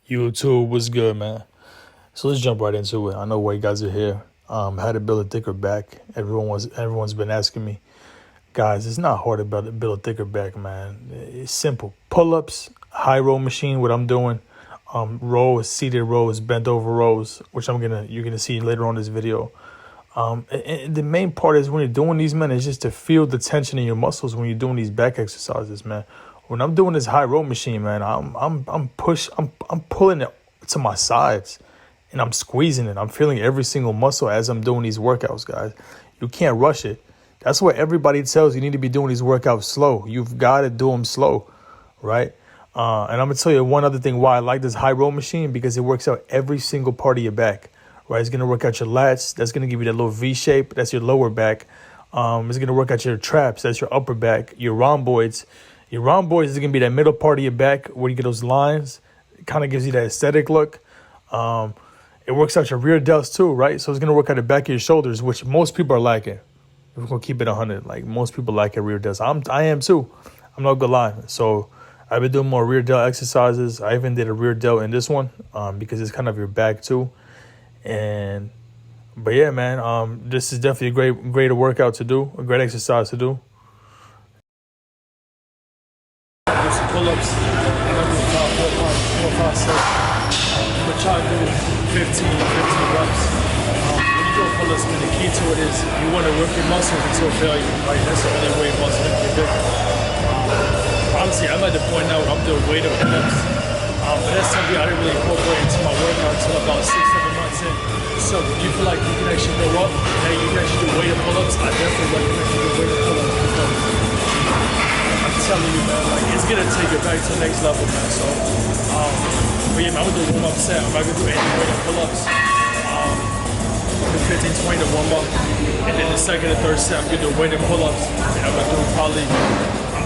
YouTube was good, man. So let's jump right into it. I know why you guys are here. How to build a thicker back. Everyone's been asking me, guys. It's not hard to build a thicker back, man. It's simple. Pull-ups, high row machine. What I'm doing, rows, seated rows, bent over rows, which you're gonna see later on in this video. And the main part is when you're doing these, man, is just to feel the tension in your muscles when you're doing these back exercises, man. When I'm doing this high row machine, man, I'm pulling it to my sides, and I'm squeezing it. I'm feeling every single muscle as I'm doing these workouts, guys. You can't rush it. That's why everybody tells you need to be doing these workouts slow. You've got to do them slow, right? And I'm gonna tell you one other thing why I like this high row machine, because it works out every single part of your back. Right, it's gonna work out your lats. That's gonna give you that little V shape. That's your lower back. It's gonna work out your traps. That's your upper back. Your rhomboids. Your rhomboids is gonna be that middle part of your back where you get those lines. It kind of gives you that aesthetic look. It works out your rear delts too, right? So it's gonna work out the back of your shoulders, which most people are lacking. If we're gonna keep it 100, like most people lack a rear delts. I am too. I'm not gonna lie. So I've been doing more rear delt exercises. I even did a rear delt in this one because it's kind of your back too. But yeah, man, this is definitely a great workout to do, a great exercise to do. Do some pull-ups. I'm gonna do 4, 5, 6. I'm gonna try to do 15 reps. When you do a pull-ups, man, the key to it is you want to work your muscles until failure, right? That's the only way muscles get bigger. Honestly, I'm at the point now where I'm doing weighted pull-ups. But that's something I didn't really incorporate into my workout until about 6-7 months in. So when you feel like you can actually go up, and you can actually do weighted pull-ups, I definitely recommend you do weighted pull-ups, because I'm telling you, man, like, it's gonna take it back to the next level, man. So, but yeah, man, I'm gonna do a warm-up set. I'm not gonna do any weighted pull-ups. Do 15, 20 to warm up, and then the second and third set, I'm gonna do weighted pull-ups, and I'm gonna do probably.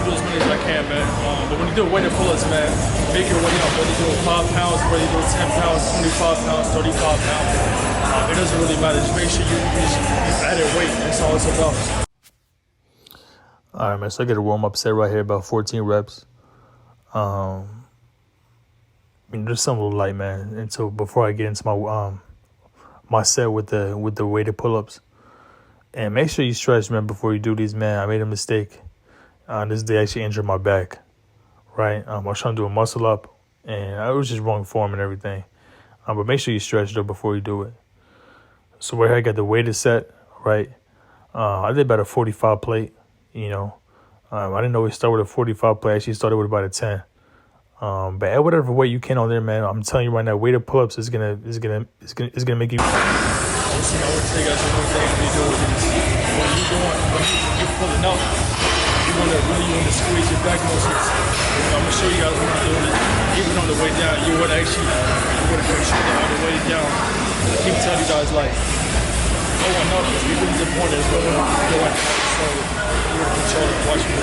Do as many as I can, man. But when you do weighted pull-ups, man, make your way up. Whether you're doing 5 pounds, whether you're doing 10 pounds, 25 pounds, 35 pounds, it doesn't really matter. Just make sure you add it weight. That's all it's about. All right, man. So I get a warm-up set right here, about 14 reps. Just something a little light, man. And so before I get into my set with the weighted pull-ups, and make sure you stretch, man, before you do these, man. I made a mistake. This day actually injured my back, right? I was trying to do a muscle up, and I was just wrong form and everything. But make sure you stretch, though, before you do it. So right here, I got the weighted set, right? I did about a 45 plate, you know. I didn't always start with a 45 plate. I actually started with about a 10. But add whatever weight you can on there, man. I'm telling you right now, weighted pull-ups is gonna make you. Listen, I would tell you guys one thing when you're pulling up. You want to squeeze your back muscles. I'm gonna show you guys when I'm doing it. Even on the way down, you want to make sure that on the way down. I keep telling you guys, like, going up, even the point is going up. So you want to control it. Watch me.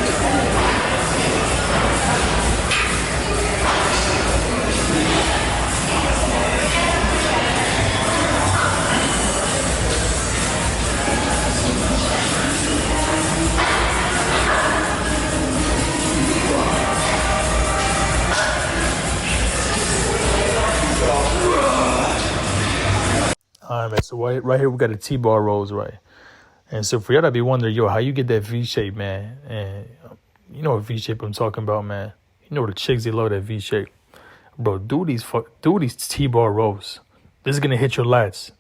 All right, man. So right here we got the T-bar rolls, right? And so for y'all to be wondering, yo, how you get that V shape, man? And you know what V shape I'm talking about, man. You know the chicks, they love that V shape, bro. Do these T-bar rolls. This is gonna hit your lats,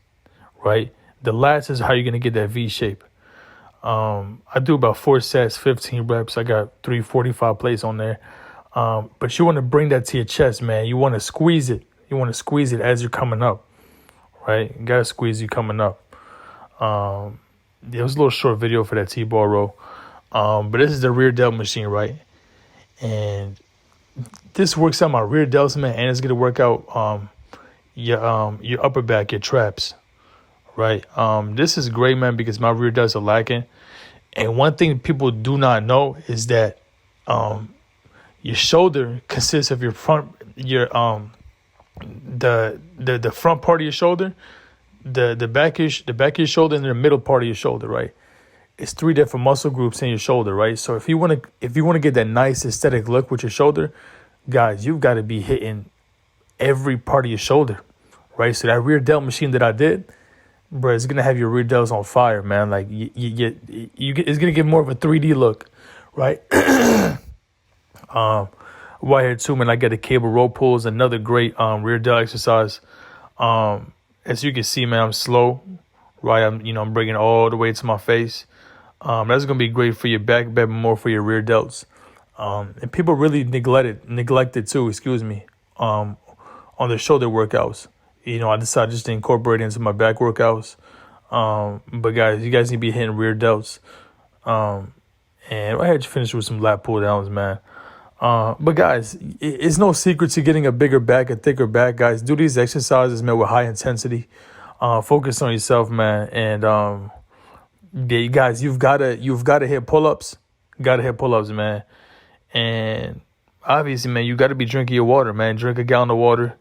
right? The lats is how you're gonna get that V shape. I do about 4 sets, 15 reps. I got 345 plates on there. But you want to bring that to your chest, man. You want to squeeze it. You want to squeeze it as you're coming up. Right, you gotta squeeze you coming up. There was a little short video for that T-bar row, but this is the rear delt machine, right? And this works out my rear delts, man, and it's gonna work out your upper back, your traps, right? This is great, man, because my rear delts are lacking. And one thing people do not know is that your shoulder consists of the front part of your shoulder, the back of your shoulder, and the middle part of your shoulder, right? It's 3 different muscle groups in your shoulder, right? So if you want to get that nice aesthetic look with your shoulder, guys, you've got to be hitting every part of your shoulder, right? So that rear delt machine that I did, bro, it's gonna have your rear delts on fire, man. Like it's gonna give more of a 3D look, right? Right here too, man. I got the cable rope pulls, another great rear delt exercise. As you can see, man, I'm slow, right? I'm bringing it all the way to my face. That's gonna be great for your back, but more for your rear delts. And people really neglected too. Excuse me. On the shoulder workouts. I decided just to incorporate it into my back workouts. But guys, you guys need to be hitting rear delts. And I had to finish with some lat pull downs, man. But guys, it's no secret to getting a bigger back, a thicker back, guys. Do these exercises, man, with high intensity. Focus on yourself, man. And yeah, you guys, you've gotta hit pull-ups. Gotta hit pull-ups, man. And obviously, man, you gotta be drinking your water, man. Drink a gallon of water.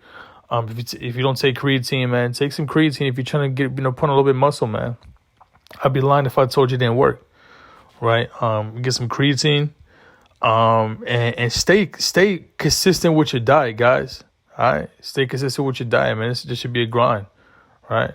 If you don't take creatine, man, take some creatine if you're trying to get, put on a little bit of muscle, man. I'd be lying if I told you it didn't work, right? Get some creatine, and stay consistent with your diet, guys. All right, stay consistent with your diet, man. This should be a grind, right?